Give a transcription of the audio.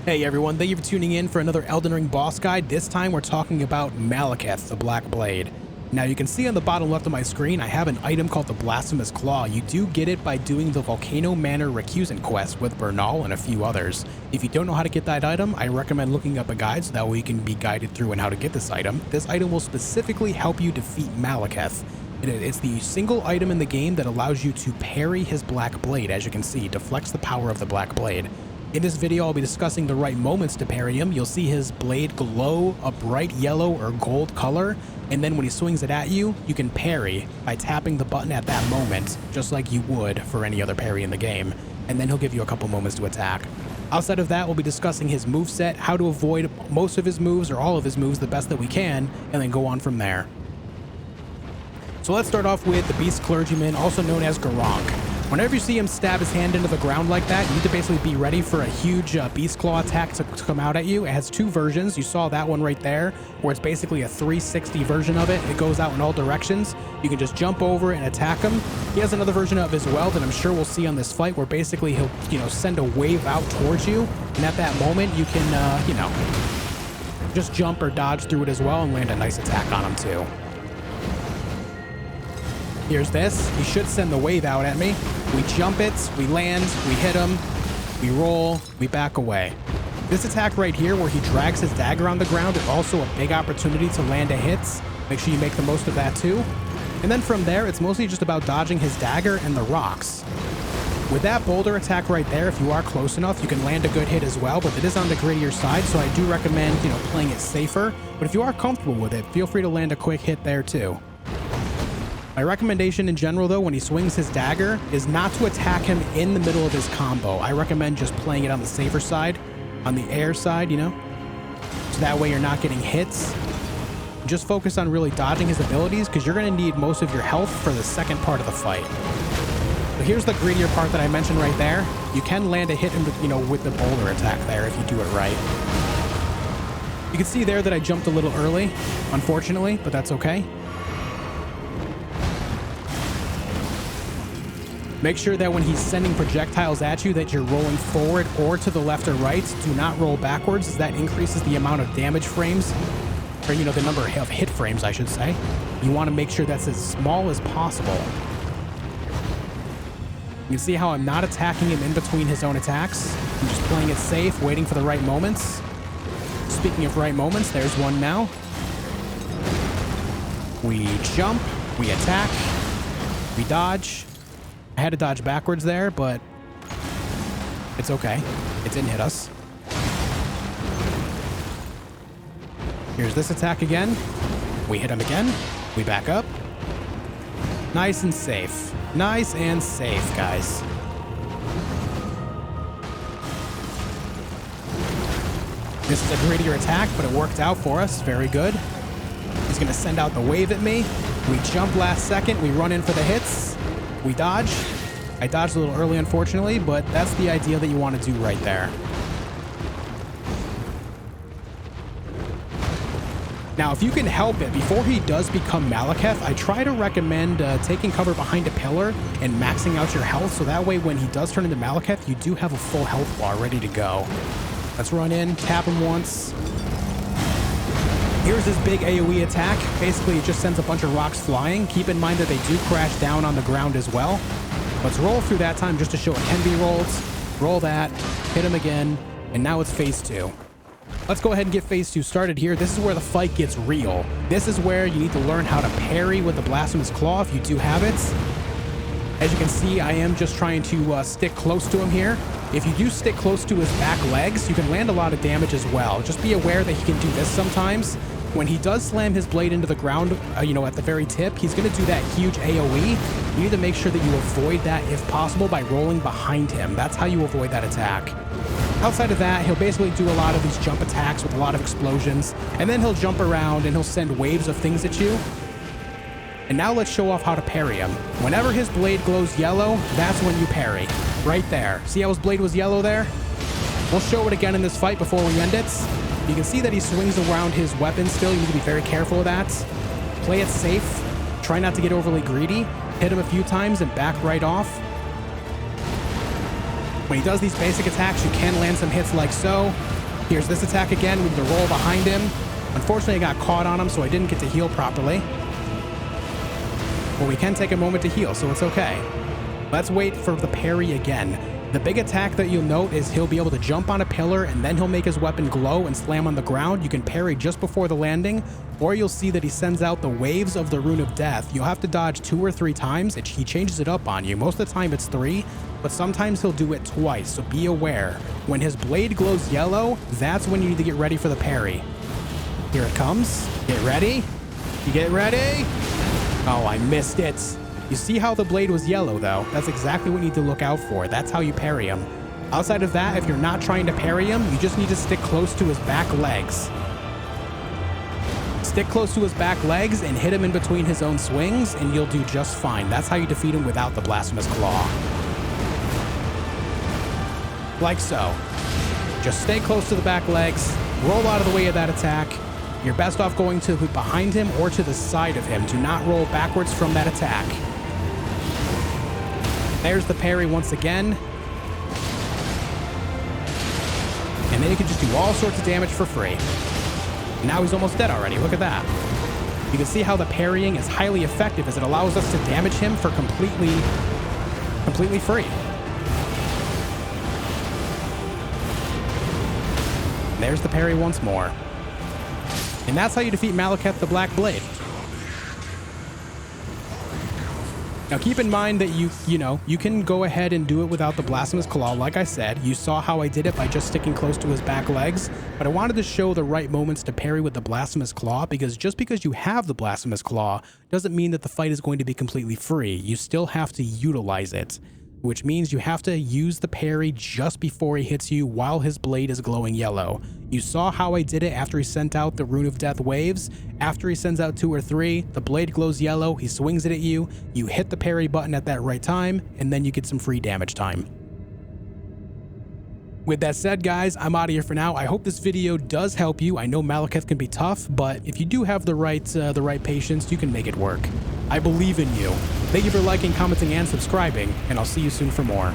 Hey everyone, thank you for tuning in for another Elden Ring boss guide. This time we're talking about Malekith, the Black Blade. Now you can see on the bottom left of my screen, I have an item called the Blasphemous Claw. You do get it by doing the Volcano Manor Recusant quest with Bernal and a few others. If you don't know how to get that item, I recommend looking up a guide so that way you can be guided through on how to get this item. This item will specifically help you defeat Malekith. It's the single item in the game that allows you to parry his Black Blade. As you can see, deflects the power of the Black Blade. In this video, I'll be discussing the right moments to parry him. You'll see his blade glow a bright yellow or gold color, and then when he swings it at you, you can parry by tapping the button at that moment, just like you would for any other parry in the game, and then he'll give you a couple moments to attack. Outside of that, we'll be discussing his moveset, how to avoid most of his moves or all of his moves the best that we can, and then go on from there. So let's start off with the Beast Clergyman, also known as Garronk. Whenever you see him stab his hand into the ground like that, you need to basically be ready for a huge Beast Claw attack to come out at you. It has two versions. You saw that one right there, where it's basically a 360 version of it. It goes out in all directions. You can just jump over and attack him. He has another version of it as well that I'm sure we'll see on this fight, where basically he'll, send a wave out towards you, and at that moment you can, just jump or dodge through it as well and land a nice attack on him too. Here's this. He should send the wave out at me. We jump it, we land, we hit him, we roll, we back away. This attack right here where he drags his dagger on the ground is also a big opportunity to land a hit. Make sure you make the most of that too. And then from there, it's mostly just about dodging his dagger and the rocks. With that boulder attack right there, if you are close enough, you can land a good hit as well, but it is on the grittier side, so I do recommend, playing it safer. But if you are comfortable with it, feel free to land a quick hit there too. My recommendation in general, though, when he swings his dagger, is not to attack him in the middle of his combo. I recommend just playing it on the safer side, on the air side, so that way you're not getting hits. Just focus on really dodging his abilities, because you're going to need most of your health for the second part of the fight. But here's the grittier part that I mentioned right there. You can land a hit, with the boulder attack there if you do it right. You can see there that I jumped a little early, unfortunately, but that's okay. Make sure that when he's sending projectiles at you that you're rolling forward or to the left or right. Do not roll backwards, as that increases the amount of damage frames, or the number of hit frames, I should say. You want to make sure that's as small as possible. You can see how I'm not attacking him in between his own attacks. I'm just playing it safe, waiting for the right moments. Speaking of right moments, there's one now. We jump, we attack, we dodge. I had to dodge backwards there, but it's okay. It didn't hit us. Here's this attack again. We hit him again. We back up. Nice and safe. Nice and safe, guys. This is a grittier attack, but it worked out for us. Very good. He's going to send out the wave at me. We jump last second. We run in for the hits. We dodge. I dodged a little early, unfortunately, but that's the idea that you want to do right there. Now, if you can help it, before he does become Malekith, I try to recommend taking cover behind a pillar and maxing out your health, so that way when he does turn into Malekith, you do have a full health bar ready to go. Let's run in, tap him once. Here's his big AoE attack. Basically, it just sends a bunch of rocks flying. Keep in mind that they do crash down on the ground as well. Let's roll through that time just to show it can be rolled. Roll that, hit him again, and now it's phase 2. Let's go ahead and get phase 2 started here. This is where the fight gets real. This is where you need to learn how to parry with the Blasphemous Claw if you do have it. As you can see, I am just trying to stick close to him here. If you do stick close to his back legs, you can land a lot of damage as well. Just be aware that he can do this sometimes. When he does slam his blade into the ground, at the very tip, he's going to do that huge AoE. You need to make sure that you avoid that if possible by rolling behind him. That's how you avoid that attack. Outside of that, he'll basically do a lot of these jump attacks with a lot of explosions, and then he'll jump around and he'll send waves of things at you. And now let's show off how to parry him. Whenever his blade glows yellow, that's when you parry. Right there. See how his blade was yellow there? We'll show it again in this fight before we end it. You can see that he swings around his weapon still. You need to be very careful of that. Play it safe. Try not to get overly greedy. Hit him a few times and back right off. When he does these basic attacks, you can land some hits like so. Here's this attack again with the roll behind him. Unfortunately, I got caught on him, so I didn't get to heal properly. But we can take a moment to heal, so it's okay. Let's wait for the parry again. The big attack that you'll note is he'll be able to jump on a pillar and then he'll make his weapon glow and slam on the ground. You can parry just before the landing, or you'll see that he sends out the waves of the Rune of Death. You'll have to dodge 2 or 3 times. He changes it up on you. Most of the time it's 3, but sometimes he'll do it twice, so be aware. When his blade glows yellow, that's when you need to get ready for the parry. Here it comes. Get ready. You get ready. Oh, I missed it. You see how the blade was yellow, though? That's exactly what you need to look out for. That's how you parry him. Outside of that, if you're not trying to parry him, you just need to stick close to his back legs. Stick close to his back legs and hit him in between his own swings, and you'll do just fine. That's how you defeat him without the Blasphemous Claw. Like so. Just stay close to the back legs, roll out of the way of that attack. You're best off going to behind him or to the side of him. Do not roll backwards from that attack. There's the parry once again. And then you can just do all sorts of damage for free. Now he's almost dead already. Look at that. You can see how the parrying is highly effective as it allows us to damage him for completely free. There's the parry once more. And that's how you defeat Malekith the Black Blade. Now keep in mind that you can go ahead and do it without the Blasphemous Claw. Like I said, you saw how I did it by just sticking close to his back legs, but I wanted to show the right moments to parry with the Blasphemous Claw, because just because you have the Blasphemous Claw doesn't mean that the fight is going to be completely free. You still have to utilize it, which means you have to use the parry just before he hits you while his blade is glowing yellow. You saw how I did it after he sent out the Rune of Death waves. After he sends out 2 or 3, the blade glows yellow, he swings it at you, you hit the parry button at that right time, and then you get some free damage time. With that said, guys, I'm out of here for now. I hope this video does help you. I know Malekith can be tough, but if you do have the right patience, you can make it work. I believe in you. Thank you for liking, commenting, and subscribing, and I'll see you soon for more.